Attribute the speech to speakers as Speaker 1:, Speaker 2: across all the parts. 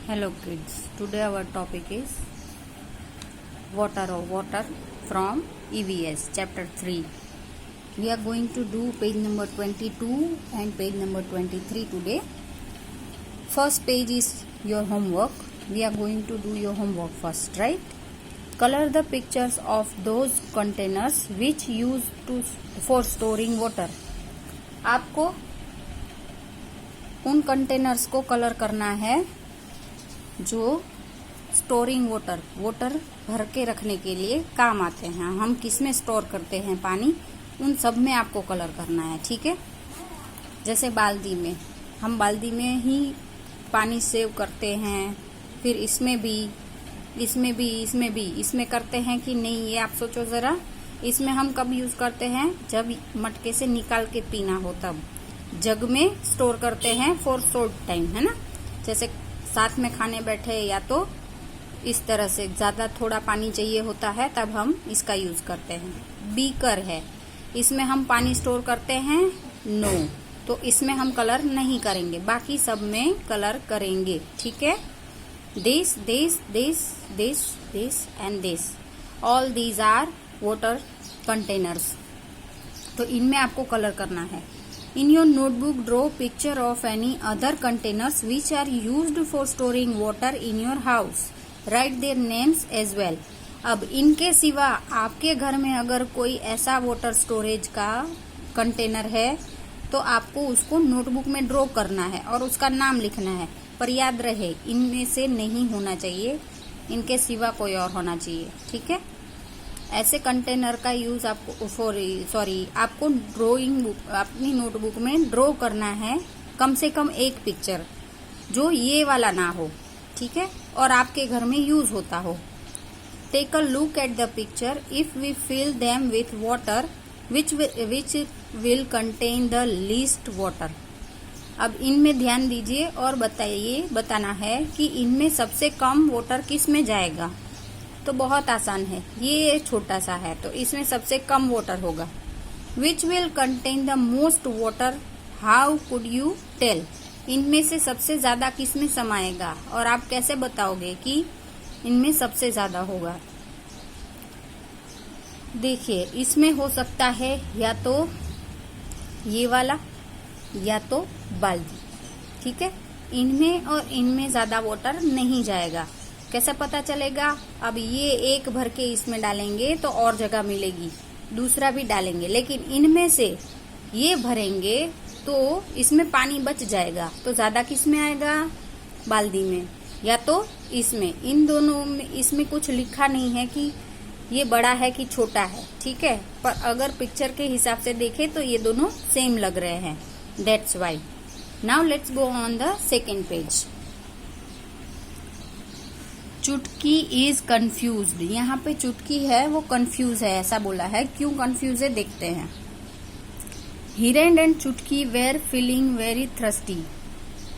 Speaker 1: Hello kids, today our topic is water from EVS chapter 3. We are going to do page number 22 and page number 23 today. First page is your homework. We are going to do your homework first, right? Color the pictures of those containers which used for storing water. आपको उन containers को colour करना है जो storing water भर के रखने के लिए काम आते हैं। हम किस में स्टोर करते हैं पानी, उन सब में आपको कलर करना है, ठीक है। जैसे बाल्टी में, हम बाल्टी में ही पानी सेव करते हैं, फिर इसमें करते हैं कि नहीं, ये आप सोचो ज़रा। इसमें हम कब यूज़ करते हैं, जब मटके से निकाल के पीना हो तब। जग में स्टोर करते हैं फॉर शॉर्ट टाइम, है ना। जैसे साथ में खाने बैठे या तो इस तरह से ज़्यादा थोड़ा पानी चाहिए होता है तब हम इसका यूज़ करते हैं। बीकर है, इसमें हम पानी स्टोर करते हैं, नो, तो इसमें हम कलर नहीं करेंगे, बाकी सब में कलर करेंगे, ठीक है। This and this, all these are water containers, तो इनमें आपको कलर करना है। In your notebook, draw picture of any other containers which are used for storing water in your house. Write their names as well. अब इनके सिवा आपके घर में अगर कोई ऐसा वाटर स्टोरेज का कंटेनर है तो आपको उसको नोटबुक में ड्रॉ करना है और उसका नाम लिखना है। पर याद रहे, इनमें से नहीं होना चाहिए, इनके सिवा कोई और होना चाहिए, ठीक है। ऐसे कंटेनर का यूज आपको ड्राइंग बुक, अपनी नोटबुक में ड्रॉ करना है कम से कम एक पिक्चर जो ये वाला ना हो, ठीक है, और आपके घर में यूज होता हो। Take a look at the picture, if we fill them with water which will contain the least water. अब इनमें ध्यान दीजिए और बताना है कि इनमें सबसे कम वाटर किस में जाएगा। तो बहुत आसान है, ये छोटा सा है तो इसमें सबसे कम वाटर होगा। Which will contain the most water, how could you tell. इनमें से सबसे ज्यादा किस में समाएगा और आप कैसे बताओगे कि इनमें सबसे ज्यादा होगा। देखिए, इसमें हो सकता है या तो ये वाला या तो बाल्टी, ठीक है। इनमें और इनमें ज्यादा वाटर नहीं जाएगा। कैसे पता चलेगा, अब ये एक भर के इसमें डालेंगे तो और जगह मिलेगी, दूसरा भी डालेंगे, लेकिन इनमें से ये भरेंगे तो इसमें पानी बच जाएगा, तो ज्यादा किस में आएगा, बाल्टी में या तो इसमें। इन दोनों में इसमें कुछ लिखा नहीं है कि ये बड़ा है कि छोटा है, ठीक है, पर अगर पिक्चर के हिसाब से देखें तो ये दोनों सेम लग रहे हैं, that's why. Now let's go on the second page. चुटकी इज कंफ्यूज्ड, यहाँ पे चुटकी है वो कंफ्यूज है, ऐसा बोला है। क्यों कंफ्यूज है देखते हैं। Hiren and Chutki were feeling very thirsty.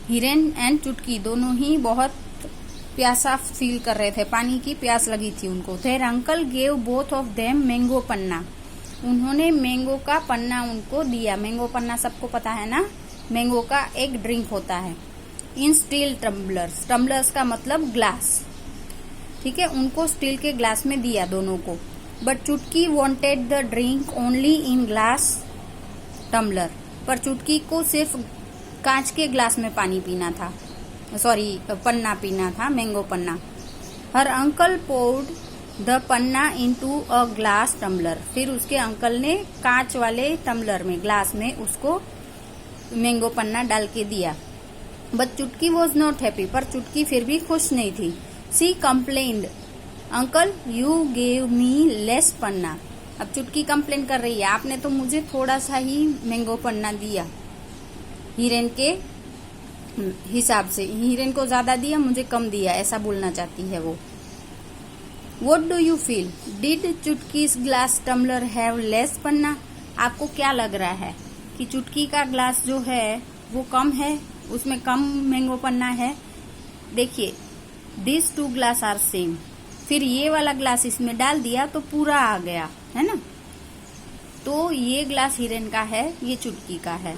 Speaker 1: Hiren and Chutki दोनों ही बहुत प्यासा फील कर रहे थे, पानी की प्यास लगी थी उनको। There uncle gave both of them mango panna, उन्होंने मैंगो का पन्ना उनको दिया। मैंगो पन्ना सबको पता है ना, मैंगो का एक ड्रिंक होता है। इन स्टील टम्बलर्स, टम्बलर्स का मतलब ग्लास, ठीक है, उनको स्टील के ग्लास में दिया दोनों को। But Chutki wanted the drink only in glass tumbler, पर चुटकी को सिर्फ कांच के ग्लास में पानी पीना था, पन्ना पीना था, mango panna. Her uncle poured the panna into a glass tumbler, फिर उसके अंकल ने कांच वाले टम्बलर में, ग्लास में उसको मैंगो पन्ना डाल के दिया। बट चुटकी वॉज नॉट हैप्पी, पर चुटकी फिर भी खुश नहीं थी। She complained, Uncle, you gave me less पन्ना। अब चुटकी कंप्लेन कर रही है, आपने तो मुझे थोड़ा सा ही मैंगो पन्ना दिया, हिरेन के हिसाब से, हिरेन को ज्यादा दिया, मुझे कम दिया, ऐसा बोलना चाहती है वो। What do you feel? Did चुटकी's glass tumbler have less पन्ना? आपको क्या लग रहा है कि चुटकी का ग्लास जो है वो कम है, उसमें कम मैंगो पन्ना है। देखिए, this two glass are same, फिर ये वाला ग्लास इसमें डाल दिया तो पूरा आ गया, है ना। तो ये ग्लास हिरेन का है, ये चुटकी का है।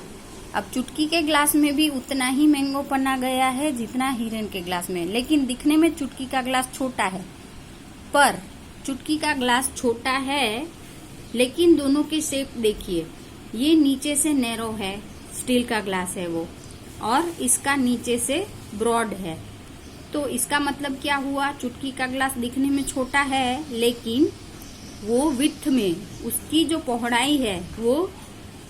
Speaker 1: अब चुटकी के ग्लास में भी उतना ही मैंगो पन्ना गया है जितना हिरन के ग्लास में, लेकिन दिखने में चुटकी का ग्लास छोटा है। पर चुटकी का ग्लास छोटा है, लेकिन दोनों की शेप देखिए, ये नीचे से नैरो है, स्टील का ग्लास है वो, और इसका नीचे से ब्रॉड है। तो इसका मतलब क्या हुआ, चुटकी का ग्लास दिखने में छोटा है, लेकिन वो विड्थ में उसकी जो पौड़ाई है वो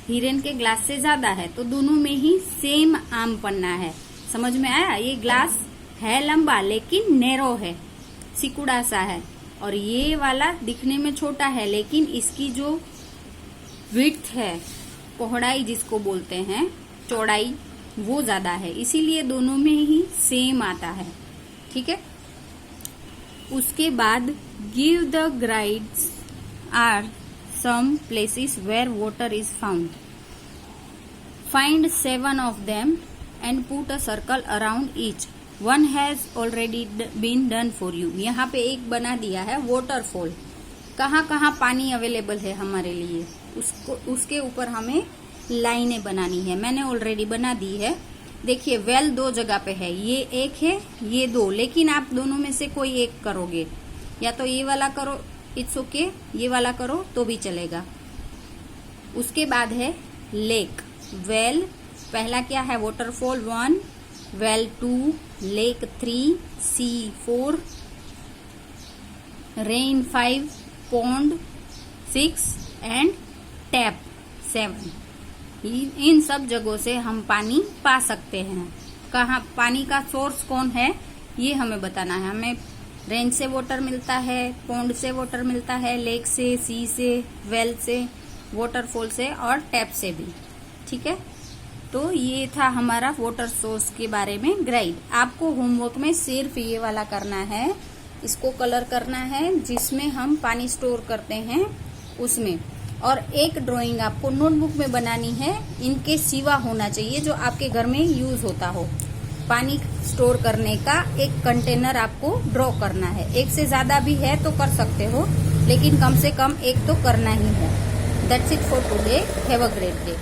Speaker 1: हिरन के ग्लास से ज्यादा है। तो दोनों में ही सेम आम पन्ना है। समझ में आया? ये ग्लास है लंबा लेकिन नैरो है, सिकुड़ा सा है, और ये वाला दिखने में छोटा है, लेकिन इसकी जो विड्थ है, पौड़ाई जिसको बोलते हैं, चौड़ाई, वो ज्यादा है, इसीलिए दोनों में ही सेम आता है। ठीक है। उसके बाद give the grids are some places where water is found, find 7 of them and put a circle around each, one has already been done for you। यहाँ पे एक बना दिया है वाटरफॉल, कहाँ कहाँ पानी अवेलेबल है हमारे लिए, उसके ऊपर हमें लाइनें बनानी है। मैंने ऑलरेडी बना दी है। देखिए वेल 2 जगह पे है, ये एक है, ये 2, लेकिन आप दोनों में से कोई एक करोगे, या तो ये वाला करो, इट्स ओके, ये वाला करो तो भी चलेगा। उसके बाद है लेक। वेल पहला क्या है, waterfall 1, well 2, lake 3, sea 4, rain 5, pond 6 and tap 7। इन सब जगहों से हम पानी पा सकते हैं। कहाँ पानी का सोर्स कौन है ये हमें बताना है। हमें रेन से वाटर मिलता है, पॉन्ड से वाटर मिलता है, लेक से, सी से, वेल से, वाटरफॉल से और टैप से भी। ठीक है। तो ये था हमारा वाटर सोर्स के बारे में गाइड। आपको होमवर्क में सिर्फ ये वाला करना है, इसको कलर करना है जिसमें हम पानी स्टोर करते हैं उसमें, और एक ड्राइंग आपको नोटबुक में बनानी है, इनके सिवा होना चाहिए जो आपके घर में यूज होता हो। पानी स्टोर करने का एक कंटेनर आपको ड्रॉ करना है। एक से ज्यादा भी है तो कर सकते हो, लेकिन कम से कम एक तो करना ही है। That's it for today. Have a great day.